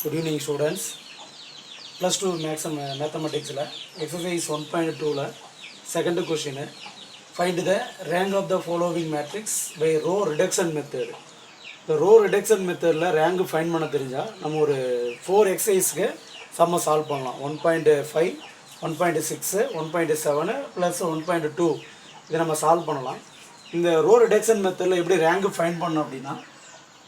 Good evening students. Plus 2 mathematics exercise 1.2 second question. Find the rank of the following matrix by row reduction method. The row reduction method rank find பண்ண தெரிஞ்சா நம்ம ஒரு 4 exercise க்கு சம்ம solve பண்ணலாம். 1.5 1.6 1.7 plus 1.2 இதை நம்ம solve பண்ணலாம். இந்த row reduction methodல எப்படி rank find பண்ணணும் அப்படின்னா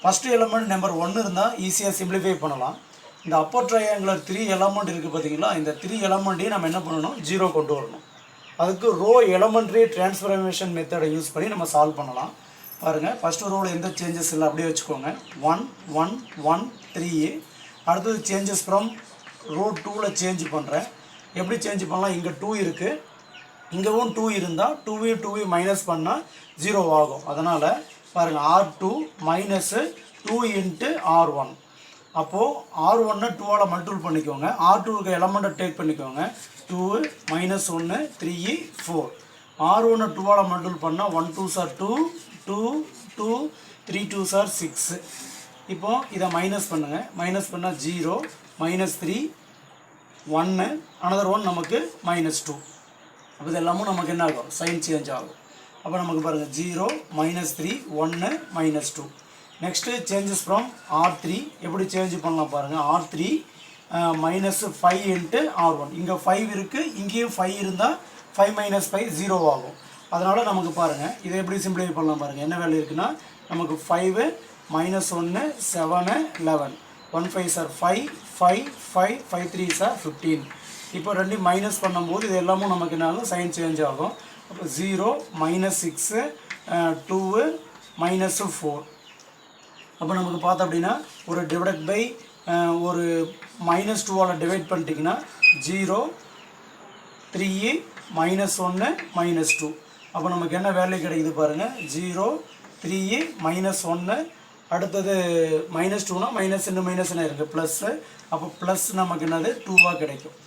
first element number 1 இருந்தால் ஈஸியாக சிம்பிளிஃபை பண்ணலாம். இந்த அப்பர் ட்ரையாங்குலர் 3 எலமெண்ட் இருக்குது பார்த்தீங்களா, இந்த 3 எலமெண்ட்டையும் நம்ம என்ன பண்ணணும், 0 கொண்டு வரணும். அதுக்கு ரோ எலமெண்ட்ரி டிரான்ஸ்ஃபர்மேஷன் மெத்தடை யூஸ் பண்ணி நம்ம சால்வ் பண்ணலாம். பாருங்கள், ஃபஸ்ட்டு ரோவில் எந்த சேஞ்சஸ் இல்லை அப்படியே வச்சுக்கோங்க. 1 1 1 3. அடுத்தது சேஞ்சஸ் ஃப்ரம் ரோ 2ல் சேஞ்ச் பண்ணுறேன். எப்படி சேஞ்ச் பண்ணலாம், இங்கே 2 இருக்குது, இங்கேவும் 2 இருந்தால் 2 மைனஸ் பண்ணால் 0 ஆகும். அதனால் பாருங்கள், R2 மைனஸ் 2 இன்ட்டு R1. அப்போது R1 2ஆல் மல்டிபிள் பண்ணிக்கோங்க. R2க்கு எலமெண்ட்டை டேக் பண்ணிக்கோங்க. 2 மைனஸ் 1 3 4. R1 2ஆல் மல்டிபிள் பண்ணால் 1 2s are 2 2 2 3 2s are 6. இப்போது இதை மைனஸ் பண்ணுங்கள். மைனஸ் பண்ணால் 0 மைனஸ் 3 1 அனதர் 1 நமக்கு மைனஸ் 2. அப்போ இது எல்லாமும் நமக்கு என்ன ஆகும், சைன் சேஞ்ச் ஆகும். அப்போ நமக்கு பாருங்கள் 0 minus 3 1 minus 2. Next changes from R3 எப்படி சேஞ்ச் பண்ணலாம் பாருங்கள். R3 minus 5 into R1. இங்கே 5 இருக்குது, இங்கேயும் 5 இருந்தால் 5 மைனஸ் 5 0 ஆகும். அதனால் நமக்கு பாருங்கள் இதை எப்படி சிம்பிளிஃபை பண்ணலாம் பாருங்கள். என்ன வேல்யூ இருக்குன்னா நமக்கு 5 minus 1 7 11 1 5s are 5 5 5 5 3s are 15. இப்போ ரெண்டையும் மைனஸ் பண்ணும்போது இது எல்லாமும் நமக்கு என்ன ஆகும், சைன் சேஞ்ச் ஆகும். அப்போ 0 மைனஸ் 6 2 மைனஸ் 4. அப்போ நமக்கு பார்த்தோம் அப்படின்னா ஒரு டிவைட் பை ஒரு மைனஸ் 2ஆல் டிவைட் பண்ணிட்டீங்கன்னா 0 3 மைனஸ் 1 மைனஸ் 2. அப்போ நமக்கு என்ன வேல்யூ கிடைக்குது பாருங்கள், 0 3 மைனஸ் 1. அடுத்தது மைனஸ் 2னா மைனஸ் இன்னும் மைனஸ் என்ன இருக்குது, ப்ளஸ்ஸு. அப்போ ப்ளஸ் நமக்கு என்னது 2ஆக கிடைக்கும்.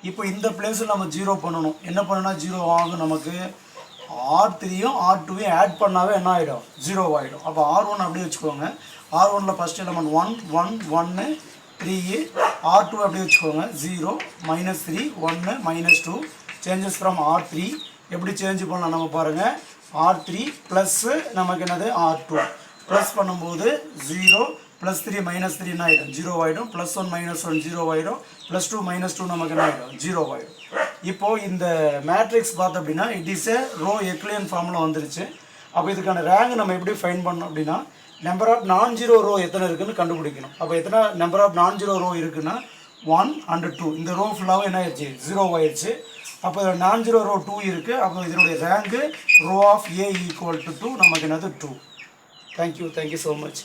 இப்போ இந்த பிளேஸில் நம்ம 0 பண்ணணும். என்ன பண்ணணும்னா 0 ஆகும். நமக்கு R3யும் R2யும் ஆட் பண்ணாவே என்ன ஆகிடும், 0 ஆகிடும். அப்போ R1 அப்படியே வச்சுக்கோங்க. R1ல் ஃபஸ்ட் எலமெண்ட் 1 1 1 3. R2 அப்படியே வச்சுக்கோங்க. 0 minus 3 1 minus 2. Changes from R3 எப்படி சேஞ்ச் பண்ணலாம் நம்ம பாருங்கள். R3 ப்ளஸ்ஸு நமக்கு என்னது R2 ப்ளஸ் பண்ணும்போது 0 ப்ளஸ் 3 மைனஸ் 3 என்ன ஆகிடும், 0 ஆகிடும். ப்ளஸ் 1 மைனஸ் 1 0 ஆகிடும். ப்ளஸ் 2 மைனஸ் 2 நமக்கு என்ன ஆகிடும், 0 ஆகிடும். இப்போது இந்த மேட்ரிக்ஸ் பார்த்தோம் அப்படின்னா இட் இஸ் ஏ ரோ எக்லியன் ஃபார்மில் வந்துருச்சு. அப்போ இதுக்கான ரேங்க் நம்ம எப்படி ஃபைண்ட் பண்ணோம் அப்படின்னா நம்பர் ஆஃப் நான் ஜீரோ ரோ எத்தனை இருக்குதுன்னு கண்டுபிடிக்கணும். அப்போ எத்தனை நம்பர் ஆஃப் நான் ஜீரோ ரோ இருக்குன்னா 1 and 2. இந்த ரோ ஃபுல்லாகவும் என்ன ஆயிடுச்சு, 0 ஆயிடுச்சு. அப்போ நான் ஜீரோ ரோ 2 இருக்குது. அப்போ இதனுடைய rank row of A equal to 2 நமக்கு என்னது 2. Thank you so much.